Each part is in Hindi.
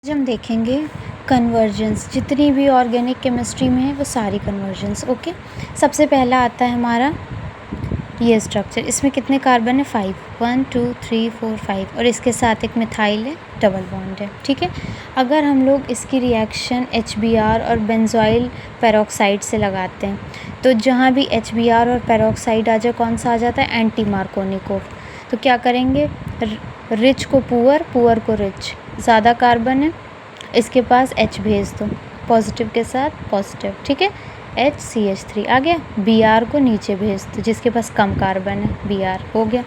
आज हम देखेंगे कन्वर्जेंस। जितनी भी ऑर्गेनिक केमिस्ट्री में है वो सारी कन्वर्जेंस। ओके, सबसे पहला आता है हमारा ये स्ट्रक्चर। इसमें कितने कार्बन है? 5, 1 2 3 4 5 और इसके साथ एक मिथाइल है, डबल बॉन्ड है। ठीक है, अगर हम लोग इसकी रिएक्शन HBr और बेंजोइल पेरोक्साइड से लगाते हैं तो जहाँ भी HBr और पेरोक्साइड आ जाए कौन सा आ जाता है? Anti Markovnikov. तो क्या करेंगे? रिच को पुअर, पुअर को रिच। ज़्यादा कार्बन है, इसके पास H भेज दो, पॉजिटिव के साथ पॉजिटिव। ठीक है, HCH3 आ गया। Br को नीचे भेज दो, जिसके पास कम कार्बन है, Br हो गया।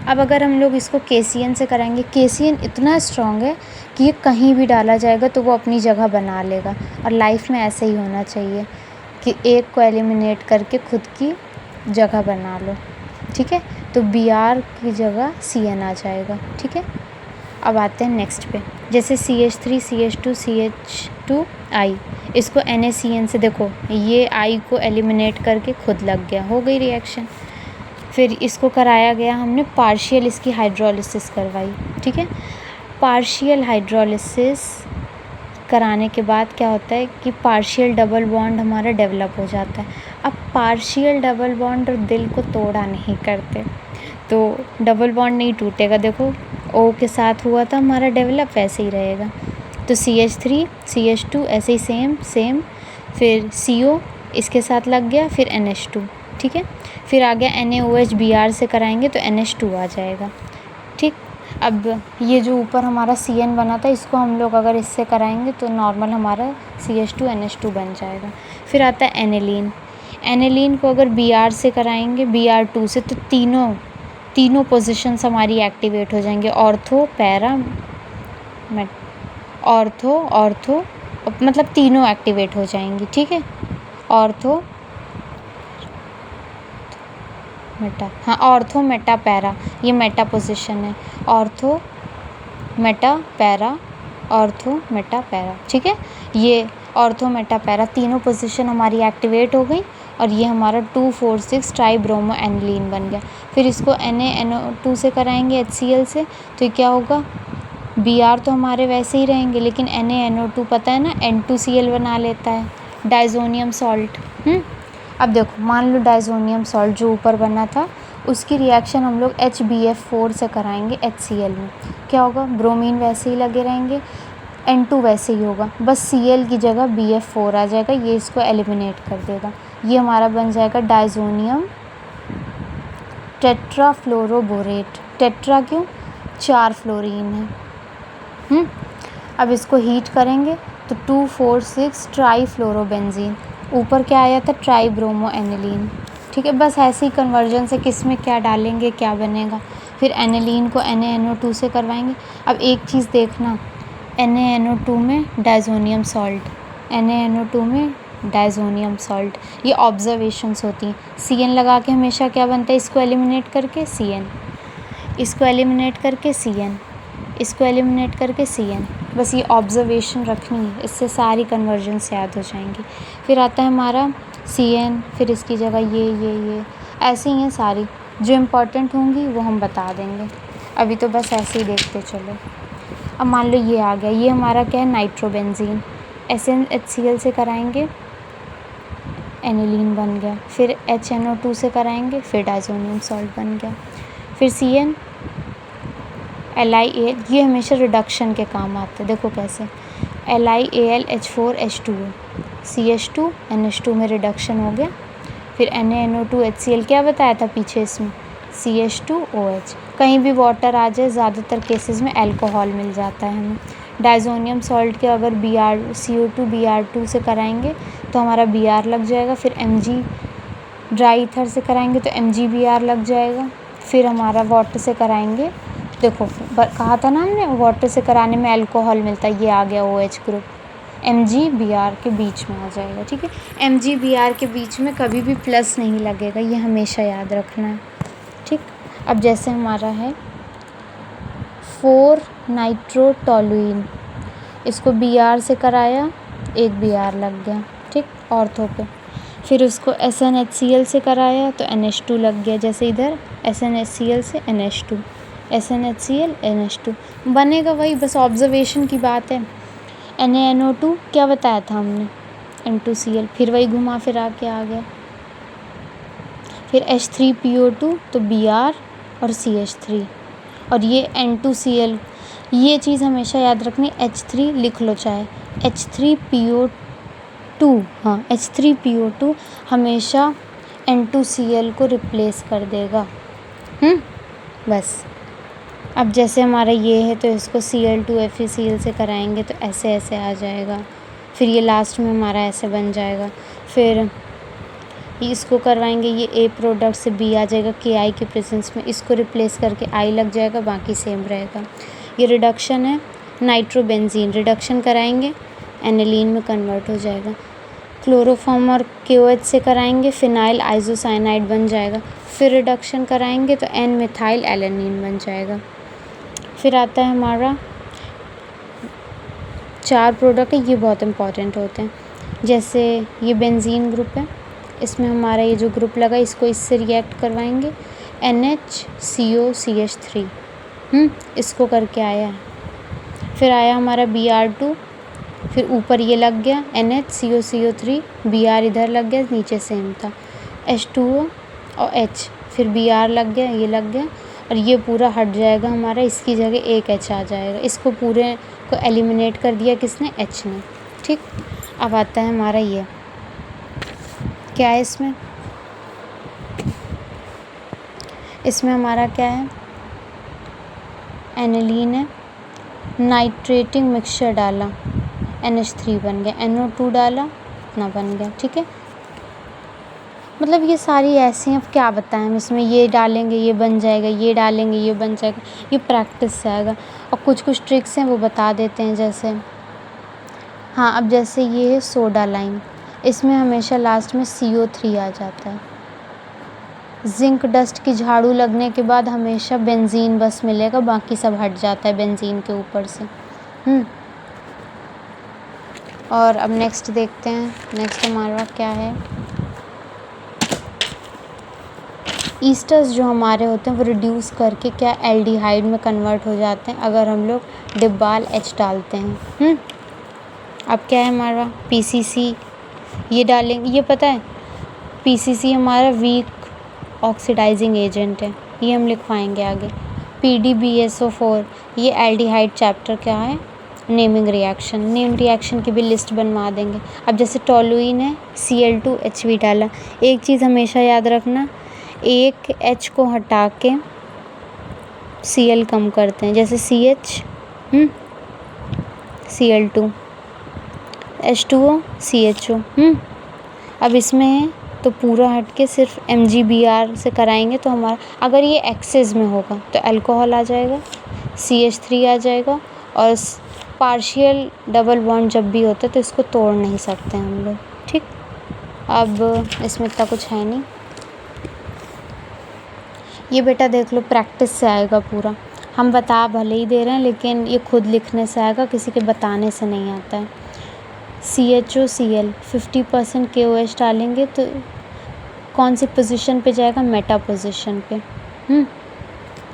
अब अगर हम लोग इसको KCN से कराएंगे, KCN इतना स्ट्रॉन्ग है कि ये कहीं भी डाला जाएगा तो वो अपनी जगह बना लेगा। और लाइफ में ऐसे ही होना चाहिए कि एक को एलिमिनेट करके खुद की जगह बना लो। ठीक है, तो Br की जगह CN आ जाएगा। ठीक है, अब आते हैं नेक्स्ट पे। जैसे CH3 CH2 CH2I, इसको NaCN से देखो, ये I को एलिमिनेट करके खुद लग गया, हो गई रिएक्शन। फिर इसको कराया गया हमने पार्शियल, इसकी हाइड्रोलिसिस करवाई। ठीक है, पार्शियल हाइड्रोलिसिस कराने के बाद क्या होता है कि पार्शियल डबल बॉन्ड हमारा डेवलप हो जाता है। अब पार्शियल डबल बॉन्ड दिल को तोड़ा नहीं करते, तो डबल बॉन्ड नहीं टूटेगा। देखो O के साथ हुआ था हमारा डेवलप, वैसे ही रहेगा। तो CH3 CH2 ऐसे ही सेम। फिर CO इसके साथ लग गया, फिर NH2। ठीक है, फिर आ गया NaOH Br से कराएंगे तो NH2 आ जाएगा। ठीक, अब ये जो ऊपर हमारा CN बना था, इसको हम लोग अगर इससे कराएंगे तो नॉर्मल हमारा CH2 NH2 बन जाएगा। फिर आता है एनिलीन। एनिलीन को अगर Br से कराएंगे, Br2 से, तो तीनों पोजीशंस हमारी एक्टिवेट हो जाएंगे। ऑर्थो पैरा ऑर्थो मतलब तीनों एक्टिवेट हो जाएंगी। ठीक है, ऑर्थो मेटा, हाँ ऑर्थो मेटा पैरा, ये मेटा पोजीशन है। Ortho Meta para, ortho Meta para. ठीक है, ये ऑर्थो मेटा पैरा तीनों पोजीशन हमारी एक्टिवेट हो गई और ये हमारा 2,4,6 ट्राइब्रोमो एनिलीन बन गया। फिर इसको NaNO2 से कराएंगे HCl से, तो ये क्या होगा? Br तो हमारे वैसे ही रहेंगे, लेकिन NaNO2 पता है ना N2Cl बना लेता है, डाइजोनियम सॉल्ट। अब देखो, मान लो डाइजोनियम सॉल्ट जो ऊपर बना था उसकी रिएक्शन हम लोग HBF4 से कराएंगे HCl में, क्या होगा? ब्रोमीन वैसे ही लगे रहेंगे, N2 वैसे ही होगा, बस Cl की जगह BF4 आ जाएगा, ये इसको एलिमिनेट कर देगा। ये हमारा बन जाएगा डाइजोनियम टेट्राफ्लोरोबोरेट। टेट्रा क्यों? 4 फ्लोरीन है। अब इसको हीट करेंगे तो 2,4,6 ट्राईफ्लोरोबेंजीन, ऊपर क्या आया था? Tribromo aniline. ठीक है, बस ऐसे ही कन्वर्जन से किस में क्या डालेंगे क्या बनेगा। फिर एनिलीन को NaNO2 से करवाएंगे। अब एक चीज़ देखना, NaNO2 में डाइजोनियम सॉल्ट, NaNO2 में डाइजोनियम सॉल्ट, ये ऑब्जर्वेशंस होती हैं। CN लगा के हमेशा क्या बनता है? इसको एलिमिनेट करके CN, इसको एलिमिनेट करके CN, इसको एलिमिनेट करके CN, बस ये ऑब्जर्वेशन रखनी है, इससे सारी कन्वर्जेंस याद हो जाएंगी। फिर आता है हमारा CN, फिर इसकी जगह ये ऐसे ही हैं सारी, जो इम्पोर्टेंट होंगी वो हम बता देंगे। अभी तो बस ऐसे ही देखते चलो। अब मान लो ये आ गया, ये हमारा क्या है? नाइट्रोबेंजीन। SnHCl से कराएंगे, एनिलीन बन गया। फिर HNO2 से कराएंगे, फिर डाइजोनियम सॉल्ट बन गया। फिर CN LiAl, ये हमेशा रिडक्शन के काम आते हैं। देखो कैसे, LiAlH4H2O, CH2 NH2 में रिडक्शन हो गया। फिर NaNO2 HCl, क्या बताया था पीछे इसमें? CH2OH। कहीं भी वाटर आ जाए, ज़्यादातर केसेस में अल्कोहल मिल जाता है हमें। डाइजोनियम सॉल्ट के अगर CO2 Br2 से कराएंगे तो हमारा Br लग जाएगा। फिर Mg ड्राई ईथर से कराएंगे तो MgBr लग जाएगा। फिर हमारा वाटर से कराएंगे, देखो कहा था ना हमने वाटर से कराने में अल्कोहल मिलता है, ये आ गया OH ग्रुप, MgBr के बीच में आ जाएगा। ठीक है, MgBr के बीच में कभी भी प्लस नहीं लगेगा, ये हमेशा याद रखना है। ठीक, अब जैसे हमारा है 4 नाइट्रोटोलुइन, इसको Br से कराया, एक Br लग गया। ठीक, ऑर्थो पे। फिर उसको SnHCl से कराया तो NH2 लग गया, जैसे इधर SnHCl से NH2, SnHCl NH2 बनेगा वही, बस ऑब्जर्वेशन की बात है। NaNO2 क्या बताया था हमने, N2Cl, फिर वही घुमा फिरा के आ गया। फिर H3PO2 तो Br और CH3, और ये N2Cl, ये चीज़ हमेशा याद रखनी, H3 लिख लो चाहे, H3PO2, हाँ H3PO2 हमेशा N2Cl को रिप्लेस कर देगा। बस अब जैसे हमारा ये है तो इसको Cl2FeCl से कराएंगे तो ऐसे ऐसे आ जाएगा, फिर ये लास्ट में हमारा ऐसे बन जाएगा। फिर इसको करवाएंगे, ये A प्रोडक्ट से B आ जाएगा Ki के प्रेजेंस में, इसको रिप्लेस करके I लग जाएगा, बाकी सेम रहेगा। ये रिडक्शन है, नाइट्रोबेंजीन रिडक्शन कराएंगे एनिलीन में कन्वर्ट हो जाएगा। क्लोरोफॉर्म और KOH से कराएंगे फिनाइल आइसोसाइनाइड बन जाएगा, फिर रिडक्शन कराएंगे तो N मिथाइल एलेनिन बन जाएगा। फिर आता है हमारा 4 प्रोडक्ट है, ये बहुत इंपॉर्टेंट होते हैं। जैसे ये बेंजीन ग्रुप है, इसमें हमारा ये जो ग्रुप लगा इसको इससे रिएक्ट करवाएंगे, NHCOCH3, इसको करके आया है। फिर आया हमारा Br2, फिर ऊपर ये लग गया NHCOCO3, Br इधर लग गया, नीचे सेम था, H2O और H, फिर Br लग गया, ये लग गया, और ये पूरा हट जाएगा हमारा, इसकी जगह एक H आ जाएगा। इसको पूरे को एलिमिनेट कर दिया किसने, H ने। ठीक, अब आता है हमारा ये, क्या है इसमें हमारा क्या है, एनिलीन है, नाइट्रेटिंग मिक्सचर डाला, NH3 बन गया, NO2 डाला, ना बन गया। ठीक है, मतलब ये सारी ऐसी हैं, अब क्या बताएं हम इसमें, ये डालेंगे ये बन जाएगा, ये डालेंगे ये बन जाएगा, ये प्रैक्टिस से आएगा। और कुछ कुछ ट्रिक्स हैं वो बता देते हैं, जैसे हाँ, अब जैसे ये है सोडा लाइम, इसमें हमेशा लास्ट में CO3 आ जाता है। जिंक डस्ट की झाड़ू लगने के बाद हमेशा बेंजीन बस मिलेगा, बाकी सब हट जाता है बेंजीन के ऊपर से। और अब नेक्स्ट देखते हैं, नेक्स्ट हमारा क्या है, ईस्टर्स जो हमारे होते हैं वो रिड्यूस करके क्या एल्डिहाइड में कन्वर्ट हो जाते हैं अगर हम लोग डिब्बाल H डालते हैं। अब क्या है हमारा PCC, ये डालेंगे, ये पता है PCC हमारा वीक ऑक्सीडाइजिंग एजेंट है, ये हम लिखवाएंगे आगे। PDBSO4, ये एल्डिहाइड चैप्टर क्या है, नेमिंग रिएक्शन, नेम रिएक्शन की भी लिस्ट बनवा देंगे। अब जैसे टोलुइन है, Cl2HV डाला, एक चीज़ हमेशा याद रखना, एक H को हटा के Cl कम करते हैं, जैसे CH Cl2, H2O CHO। अब इसमें है तो पूरा हट के सिर्फ MgBr से कराएंगे तो हमारा, अगर ये एक्सेस में होगा तो अल्कोहल आ जाएगा, CH3 आ जाएगा, और पार्शियल डबल बॉन्ड जब भी होता है तो इसको तोड़ नहीं सकते हम लोग। ठीक, अब इसमें इतना कुछ है नहीं, ये बेटा देख लो प्रैक्टिस से आएगा पूरा, हम बता भले ही दे रहे हैं लेकिन ये खुद लिखने से आएगा, किसी के बताने से नहीं आता है। CHOCl 50% KOH डालेंगे तो कौन सी पोजीशन पे जाएगा, मेटा पोजीशन पे।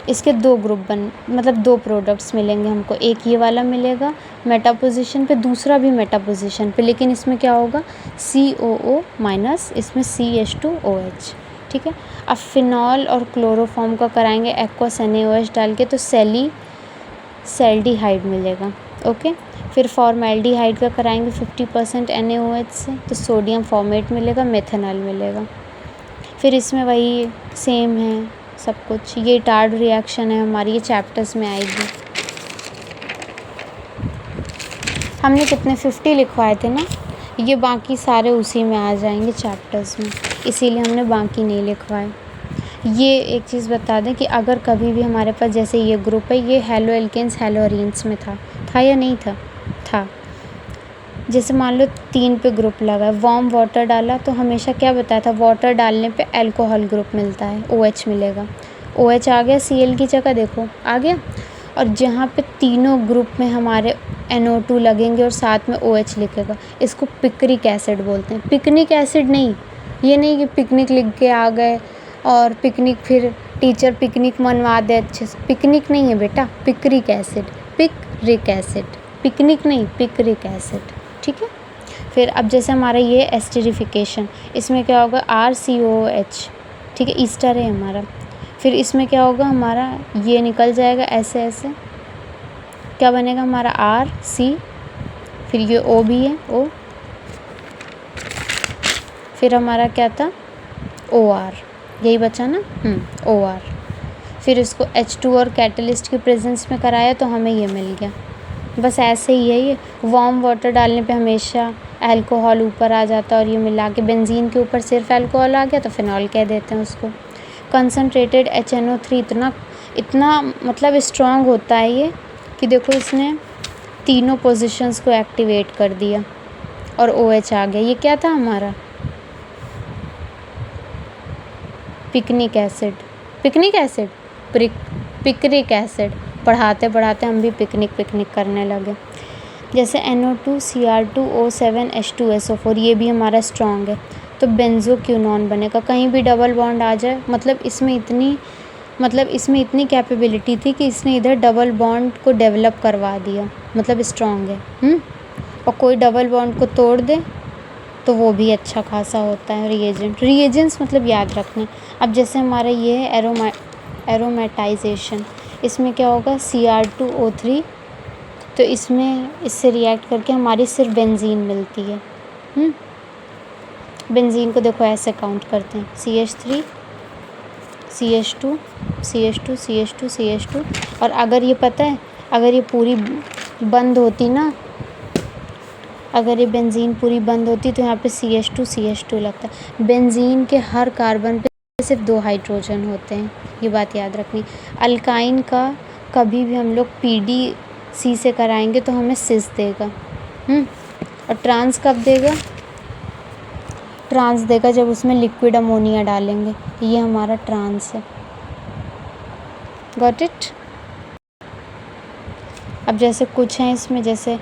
इसके 2 ग्रुप मतलब 2 प्रोडक्ट्स मिलेंगे हमको, एक ये वाला मिलेगा मेटा पोजीशन पे, दूसरा भी मेटा पोजीशन पे, लेकिन इसमें क्या होगा COO माइनस, इसमें CH2OH। ठीक है, अब फिनॉल और क्लोरोफॉर्म का कराएंगे एक्वस NaOH डाल के तो सेल्डिहाइड मिलेगा। ओके, फिर फॉर्मेल्डिहाइड का कराएंगे 50% NaOH से तो सोडियम फॉर्मेट मिलेगा, मेथनॉल मिलेगा। फिर इसमें वही सेम है सब कुछ, ये टार्ड रिएक्शन है हमारी, ये चैप्टर्स में आएगी। हमने कितने 50 लिखवाए थे ना, ये बाकी सारे उसी में आ जाएंगे चैप्टर्स में, इसीलिए हमने बाकी नहीं लिखवाए। ये एक चीज़ बता दें कि अगर कभी भी हमारे पास जैसे ये ग्रुप है, ये हेलो एल्केन्स हेलो अरीन्स में था या नहीं था, जैसे मान लो 3 पे ग्रुप लगा, वार्म वाटर डाला तो हमेशा क्या बताया था, वाटर डालने पे अल्कोहल ग्रुप मिलता है, OH मिलेगा, OH आ गया, Cl की जगह देखो आ गया। और जहाँ पे तीनों ग्रुप में हमारे NO2 लगेंगे और साथ में OH लिखेगा, इसको पिक्रिक एसिड बोलते हैं। पिकनिक एसिड नहीं, ये नहीं कि पिकनिक लिख के आ गए और पिकनिक फिर टीचर पिकनिक मनवा दे अच्छे से, पिकनिक नहीं है बेटा, picric acid, picric acid, picnic नहीं, पिक्रिक एसिड, ठीक है। फिर अब जैसे हमारा ये एस्टरिफिकेशन, इसमें क्या होगा RCOOH, ठीक है, ईस्टर है हमारा। फिर इसमें क्या होगा हमारा, ये निकल जाएगा ऐसे ऐसे, क्या बनेगा हमारा RC, फिर ये O भी है O, फिर हमारा क्या था OR, यही बचा ना, OR। फिर इसको H2 और कैटलिस्ट की प्रेजेंस में कराया तो हमें ये मिल गया। बस ऐसे ही है ये। वार्म वाटर डालने पे हमेशा अल्कोहल ऊपर आ जाता है और ये मिला के बेंजीन के ऊपर सिर्फ अल्कोहल आ गया तो फिनॉल कह देते हैं उसको। कंसनट्रेटेड HNO3 इतना मतलब स्ट्रॉन्ग होता है ये कि देखो इसने तीनों पोजीशंस को एक्टिवेट कर दिया और OH आ गया। ये क्या था हमारा पिकनिक एसिड, पिक्रिक एसिड। पढ़ाते पढ़ाते हम भी पिकनिक करने लगे। जैसे NO2 Cr2O7 H2SO4, ये भी हमारा स्ट्रॉन्ग है तो बेंजोक्विनोन बनेगा। कहीं भी डबल बॉन्ड आ जाए, मतलब इसमें इतनी कैपेबिलिटी थी कि इसने इधर डबल बॉन्ड को डेवलप करवा दिया, मतलब स्ट्रॉन्ग है। और कोई डबल बॉन्ड को तोड़ दे तो वो भी अच्छा खासा होता है रिएजेंट्स मतलब याद रखना। अब जैसे हमारा ये है एरोमेटाइजेशन, इसमें क्या होगा Cr2O3, तो इससे रिएक्ट करके हमारी सिर्फ बेंजीन मिलती है। बेंजीन को देखो ऐसे काउंट करते हैं, CH3 CH2 CH2 CH2 CH2। और अगर ये पता है, अगर ये पूरी बंद होती ना, अगर ये बेंजीन पूरी बंद होती तो यहाँ पे CH2 लगता। बेंजीन के हर कार्बन पे सिर्फ 2 हाइड्रोजन होते हैं, ये बात याद रखनी। अल्काइन का कभी भी हम लोग PDC से कराएंगे तो हमें सिस देगा। और ट्रांस कब देगा, ट्रांस देगा जब उसमें लिक्विड अमोनिया डालेंगे। ये हमारा ट्रांस है, गॉट इट। अब जैसे कुछ हैं इसमें, जैसे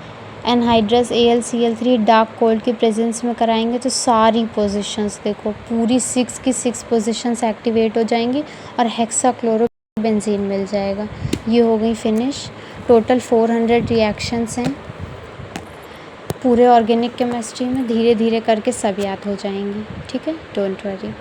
एनहाइड्रस AlCl3 डार्क कोल्ड की प्रेजेंस में कराएंगे तो सारी पोजीशंस देखो, पूरी 6 की 6 पोजीशंस एक्टिवेट हो जाएंगी और हेक्साक्लोरोबेंजीन मिल जाएगा। ये हो गई फिनिश। टोटल 400 रिएक्शंस हैं पूरे ऑर्गेनिक केमिस्ट्री में। धीरे धीरे करके सब याद हो जाएंगी, ठीक है, डोंट वरी।